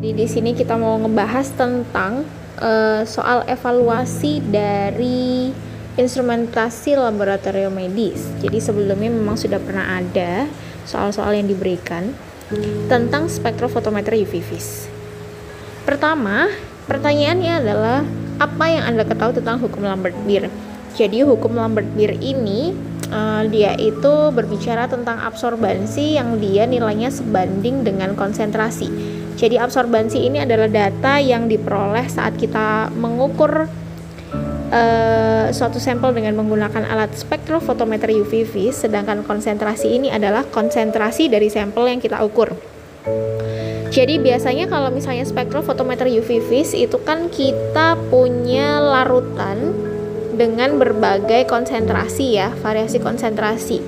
Jadi di sini kita mau ngebahas tentang soal evaluasi dari instrumentasi laboratorium medis. Jadi sebelumnya memang sudah pernah ada soal-soal yang diberikan tentang spektrofotometer UV vis. Pertama, pertanyaannya adalah apa yang Anda ketahui tentang hukum Lambert-Beer? Jadi hukum Lambert-Beer ini dia itu berbicara tentang absorbansi yang dia nilainya sebanding dengan konsentrasi. Jadi absorbansi ini adalah data yang diperoleh saat kita mengukur suatu sampel dengan menggunakan alat spektrofotometer UV vis, sedangkan konsentrasi ini adalah konsentrasi dari sampel yang kita ukur. Jadi biasanya kalau misalnya spektrofotometer UV vis itu kan kita punya larutan dengan berbagai konsentrasi ya, variasi konsentrasi.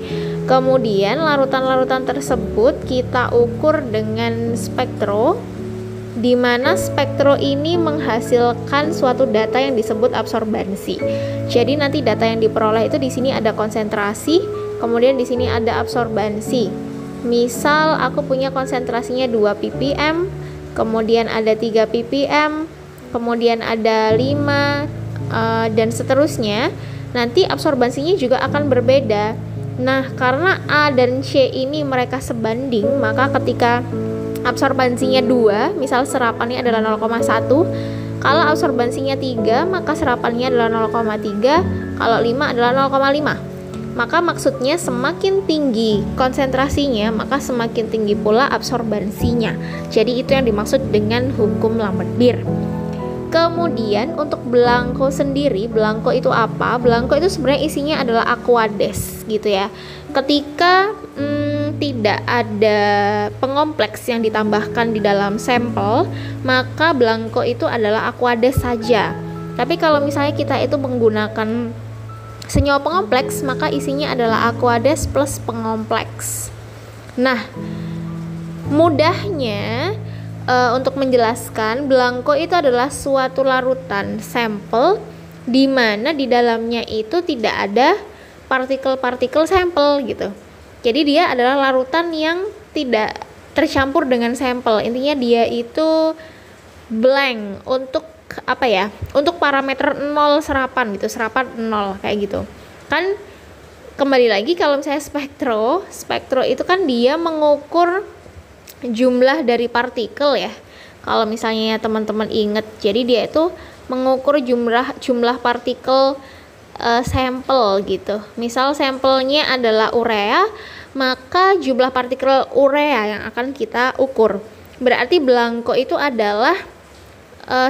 Kemudian larutan-larutan tersebut kita ukur dengan spektro, di mana spektro ini menghasilkan suatu data yang disebut absorbansi. Jadi nanti data yang diperoleh itu di sini ada konsentrasi, kemudian di sini ada absorbansi. Misal aku punya konsentrasinya 2 ppm, kemudian ada 3 ppm, kemudian ada 5 dan seterusnya. Nanti absorbansinya juga akan berbeda. Nah, karena A dan C ini mereka sebanding, maka ketika absorbansinya 2, misal serapannya adalah 0,1, kalau absorbansinya 3, maka serapannya adalah 0,3, kalau 5 adalah 0,5. Maka maksudnya semakin tinggi konsentrasinya, maka semakin tinggi pula absorbansinya. Jadi itu yang dimaksud dengan hukum Lambert-Beer. Kemudian untuk belangko sendiri, belangko itu apa? Belangko itu sebenarnya isinya adalah aqueous gitu ya. Ketika tidak ada pengompleks yang ditambahkan di dalam sampel, maka belangko itu adalah aqueous saja. Tapi kalau misalnya kita itu menggunakan senyawa pengompleks, maka isinya adalah aqueous plus pengompleks. Nah, mudahnya untuk menjelaskan, belangko itu adalah suatu larutan sampel di mana di dalamnya itu tidak ada partikel-partikel sampel gitu. Jadi dia adalah larutan yang tidak tercampur dengan sampel. Intinya dia itu blank untuk apa ya? Untuk parameter 0 serapan gitu, serapan 0 kayak gitu. Kan kembali lagi kalau misalnya spektro itu kan dia mengukur jumlah dari partikel ya. Kalau misalnya teman-teman ingat, jadi dia itu mengukur jumlah partikel sampel gitu. Misal sampelnya adalah urea, maka jumlah partikel urea yang akan kita ukur. Berarti belangko itu adalah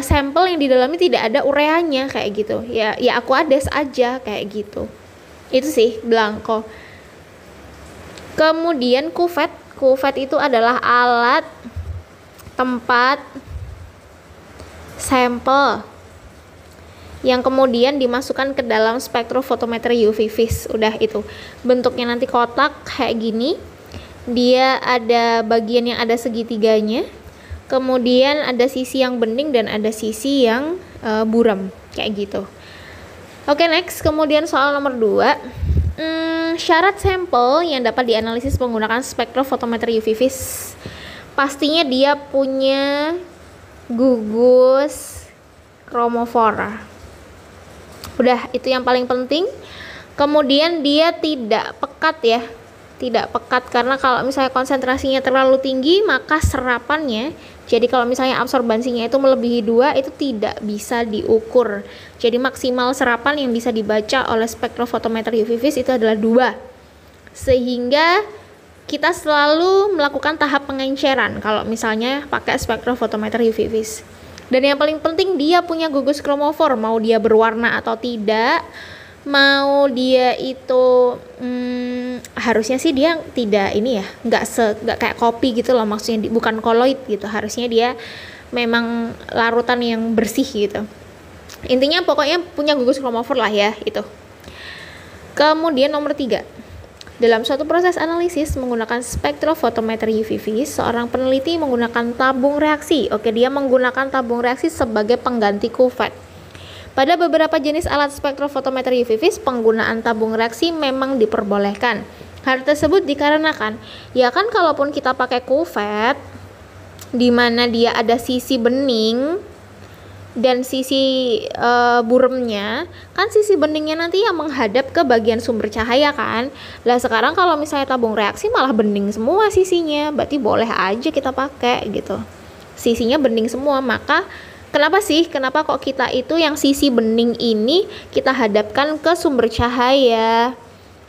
sampel yang di dalamnya tidak ada ureanya kayak gitu. Ya aqueous aja kayak gitu. Itu sih belangko. Kemudian kuvet itu adalah alat tempat sampel yang kemudian dimasukkan ke dalam spektrofotometer UV vis. Udah itu. Bentuknya nanti kotak kayak gini. Dia ada bagian yang ada segitiganya. Kemudian ada sisi yang bening dan ada sisi yang buram kayak gitu. Oke, next. Kemudian soal nomor 2. Syarat sampel yang dapat dianalisis menggunakan spektrofotometer UV vis, pastinya dia punya gugus kromofora. Udah, itu yang paling penting. Kemudian dia tidak pekat ya, tidak pekat karena kalau misalnya konsentrasinya terlalu tinggi maka serapannya, jadi kalau misalnya absorbansinya itu melebihi 2, itu tidak bisa diukur. Jadi maksimal serapan yang bisa dibaca oleh spektrofotometer UV vis itu adalah 2. Sehingga kita selalu melakukan tahap pengenceran kalau misalnya pakai spektrofotometer UV vis. Dan yang paling penting dia punya gugus kromofor, mau dia berwarna atau tidak, mau dia itu harusnya sih dia tidak ini ya, nggak kayak kopi gitu loh, maksudnya bukan koloid gitu, harusnya dia memang larutan yang bersih gitu. Intinya pokoknya punya gugus kromofor lah ya itu. Kemudian nomor 3, dalam suatu proses analisis menggunakan spektrofotometer UV vis, seorang peneliti menggunakan tabung reaksi. Oke, dia menggunakan tabung reaksi sebagai pengganti kuvet. Pada beberapa jenis alat spektrofotometer UV vis, penggunaan tabung reaksi memang diperbolehkan. Hal tersebut dikarenakan, ya kan kalaupun kita pakai kuvet, di mana dia ada sisi bening dan sisi buremnya. Kan sisi beningnya nanti yang menghadap ke bagian sumber cahaya kan. Lah sekarang kalau misalnya tabung reaksi malah bening semua sisinya, berarti boleh aja kita pakai gitu. Sisinya bening semua, maka kenapa kok kita itu yang sisi bening ini kita hadapkan ke sumber cahaya?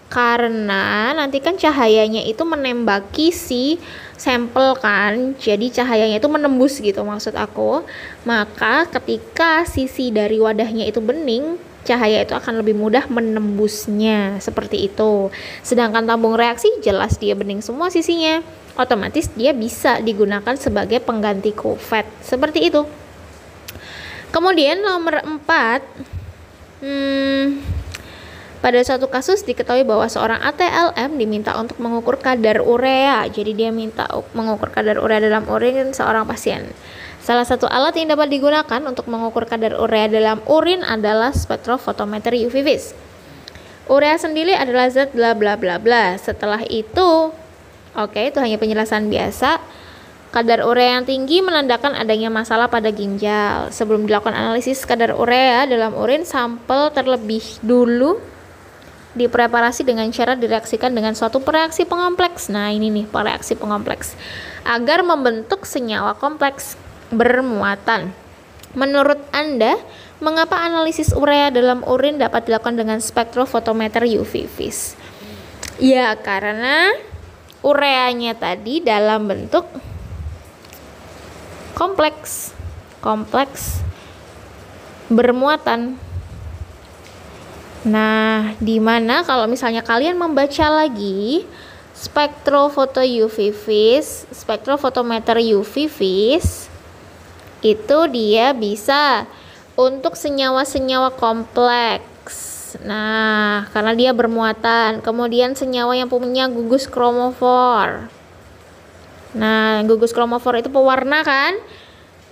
Karena nanti kan cahayanya itu menembaki si sampel kan, jadi cahayanya itu menembus gitu maksud aku. Maka ketika sisi dari wadahnya itu bening, cahaya itu akan lebih mudah menembusnya, seperti itu. Sedangkan tabung reaksi jelas dia bening semua sisinya, otomatis dia bisa digunakan sebagai pengganti kuvet, seperti itu. Kemudian nomor 4, pada suatu kasus diketahui bahwa seorang ATLM diminta untuk mengukur kadar urea. Jadi dia minta mengukur kadar urea dalam urin seorang pasien. Salah satu alat yang dapat digunakan untuk mengukur kadar urea dalam urin adalah spektrofotometer UV vis. Urea sendiri adalah zat bla bla bla bla. Setelah itu, itu hanya penjelasan biasa. Kadar urea yang tinggi menandakan adanya masalah pada ginjal. Sebelum dilakukan analisis kadar urea dalam urin, sampel terlebih dulu dipreparasi dengan cara direaksikan dengan suatu reaksi pengompleks. Nah, ini nih reaksi pengompleks agar membentuk senyawa kompleks bermuatan. Menurut Anda, mengapa analisis urea dalam urin dapat dilakukan dengan spektrofotometer UV vis? Ya, karena ureanya tadi dalam bentuk kompleks bermuatan. Nah, di mana kalau misalnya kalian membaca lagi spektrofotometer UV vis itu dia bisa untuk senyawa-senyawa kompleks. Nah, karena dia bermuatan. Kemudian senyawa yang punya gugus kromofor. Nah, gugus kromofor itu pewarna kan?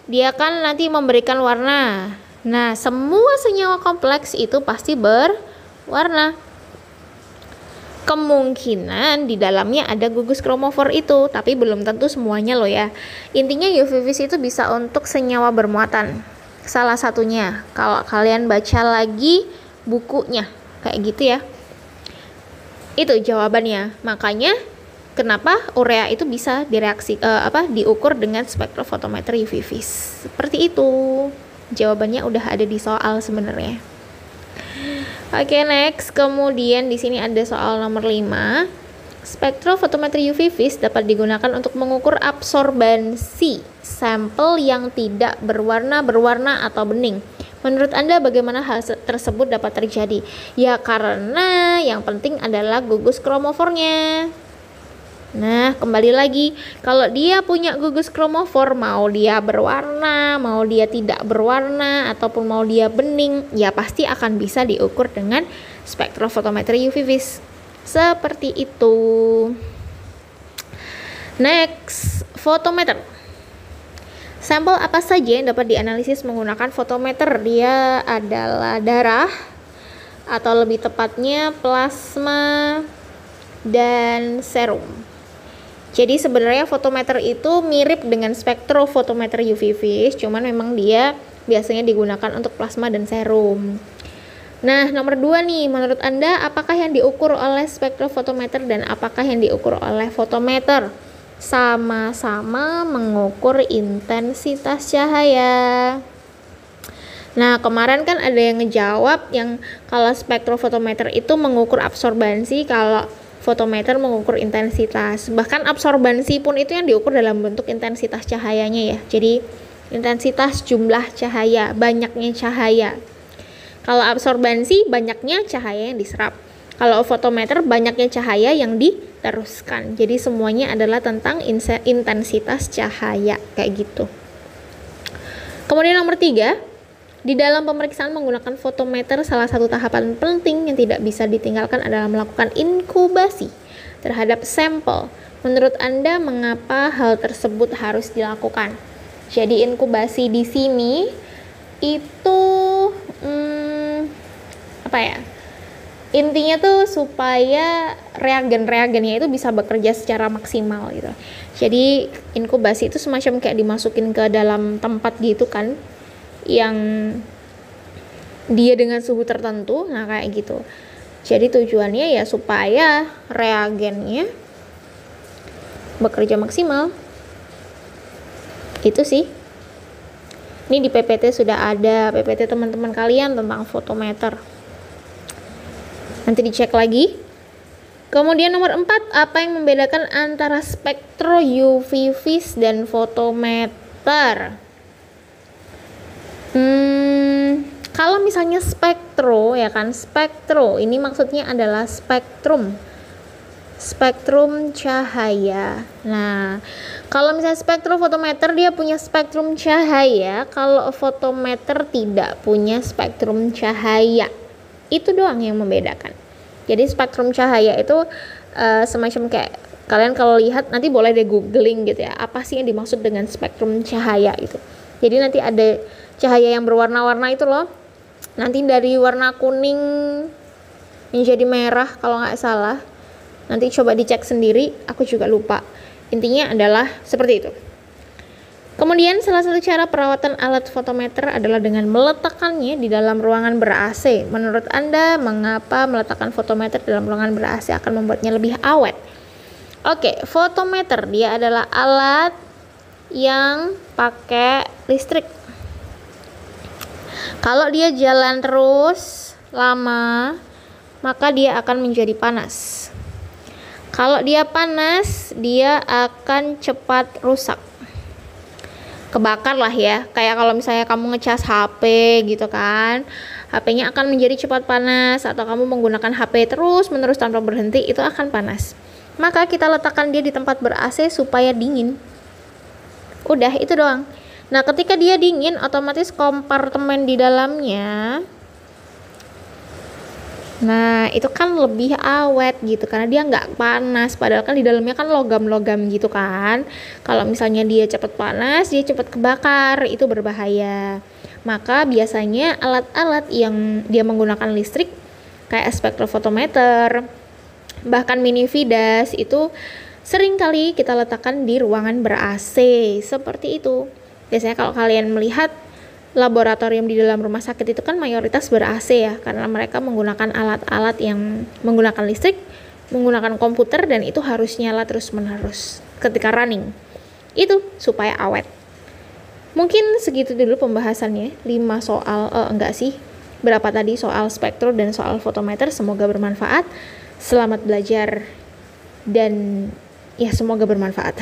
Dia kan nanti memberikan warna. Nah, semua senyawa kompleks itu pasti berwarna. Kemungkinan di dalamnya ada gugus kromofor itu, tapi belum tentu semuanya loh ya. Intinya UV vis itu bisa untuk senyawa bermuatan. Salah satunya, kalau kalian baca lagi bukunya, kayak gitu ya. Itu jawabannya. Makanya kenapa urea itu bisa diukur dengan spektrofotometer UV vis. Seperti itu. Jawabannya udah ada di soal sebenarnya. Oke, next. Kemudian di sini ada soal nomor 5. Spektrofotometer UV vis dapat digunakan untuk mengukur absorbansi sampel yang tidak berwarna atau bening. Menurut Anda bagaimana hal tersebut dapat terjadi? Ya, karena yang penting adalah gugus kromofornya. Nah, kembali lagi, kalau dia punya gugus kromofor, mau dia berwarna, mau dia tidak berwarna, ataupun mau dia bening, ya pasti akan bisa diukur dengan spektrofotometer UV vis. Seperti itu. Next, fotometer. Sampel apa saja yang dapat dianalisis menggunakan fotometer? Dia adalah darah, atau lebih tepatnya plasma dan serum. Jadi sebenarnya fotometer itu mirip dengan spektrofotometer UV vis, cuman memang dia biasanya digunakan untuk plasma dan serum. Nah, nomor 2 nih, menurut Anda apakah yang diukur oleh spektrofotometer dan apakah yang diukur oleh fotometer? Sama-sama mengukur intensitas cahaya. Nah, kemarin kan ada yang ngejawab yang kalau spektrofotometer itu mengukur absorbansi, kalau fotometer mengukur intensitas. Bahkan absorbansi pun itu yang diukur dalam bentuk intensitas cahayanya ya. Jadi intensitas jumlah cahaya, banyaknya cahaya. Kalau absorbansi banyaknya cahaya yang diserap. Kalau fotometer banyaknya cahaya yang diteruskan. Jadi semuanya adalah tentang intensitas cahaya kayak gitu. Kemudian nomor 3, di dalam pemeriksaan menggunakan fotometer, salah satu tahapan penting yang tidak bisa ditinggalkan adalah melakukan inkubasi terhadap sampel. Menurut Anda, mengapa hal tersebut harus dilakukan? Jadi inkubasi di sini itu intinya tuh supaya reagen-reagennya itu bisa bekerja secara maksimal gitu. Jadi inkubasi itu semacam kayak dimasukin ke dalam tempat gitu kan, yang dia dengan suhu tertentu, nah kayak gitu. Jadi tujuannya ya supaya reagennya bekerja maksimal. Itu sih. Ini di PPT sudah ada, PPT teman-teman kalian tentang fotometer. Nanti dicek lagi. Kemudian nomor 4, apa yang membedakan antara spektro UV vis dan fotometer? Kalau misalnya spektro, ya kan, spektro ini maksudnya adalah spektrum cahaya. Nah, kalau misalnya spektrofotometer dia punya spektrum cahaya, kalau fotometer tidak punya spektrum cahaya. Itu doang yang membedakan. Jadi spektrum cahaya itu semacam kayak kalian kalau lihat nanti boleh deh googling gitu ya, apa sih yang dimaksud dengan spektrum cahaya itu. Jadi nanti ada cahaya yang berwarna-warna itu loh. Nanti dari warna kuning menjadi merah kalau nggak salah. Nanti coba dicek sendiri, aku juga lupa. Intinya adalah seperti itu. Kemudian salah satu cara perawatan alat fotometer adalah dengan meletakkannya di dalam ruangan ber-AC. Menurut Anda, mengapa meletakkan fotometer dalam ruangan ber-AC akan membuatnya lebih awet? Oke, fotometer dia adalah alat yang pakai listrik. Kalau dia jalan terus lama, maka dia akan menjadi panas. Kalau dia panas, dia akan cepat rusak. Kebakar lah ya, kayak kalau misalnya kamu ngecas HP gitu kan, HP-nya akan menjadi cepat panas, atau kamu menggunakan HP terus menerus tanpa berhenti, itu akan panas. Maka kita letakkan dia di tempat ber-AC supaya dingin. Udah, itu doang. Nah, ketika dia dingin, otomatis kompartemen di dalamnya, nah itu kan lebih awet gitu karena dia nggak panas, padahal kan di dalamnya kan logam-logam gitu kan. Kalau misalnya dia cepat panas, dia cepat kebakar, itu berbahaya. Maka biasanya alat-alat yang dia menggunakan listrik kayak spektrofotometer, bahkan minividas itu sering kali kita letakkan di ruangan ber-AC seperti itu. Biasanya kalau kalian melihat laboratorium di dalam rumah sakit itu kan mayoritas ber-AC ya, karena mereka menggunakan alat-alat yang menggunakan listrik, menggunakan komputer, dan itu harus nyala terus-menerus ketika running. Itu supaya awet. Mungkin segitu dulu pembahasannya, 5 soal, enggak sih, berapa tadi soal spektro dan soal fotometer. Semoga bermanfaat. Selamat belajar dan ya semoga bermanfaat.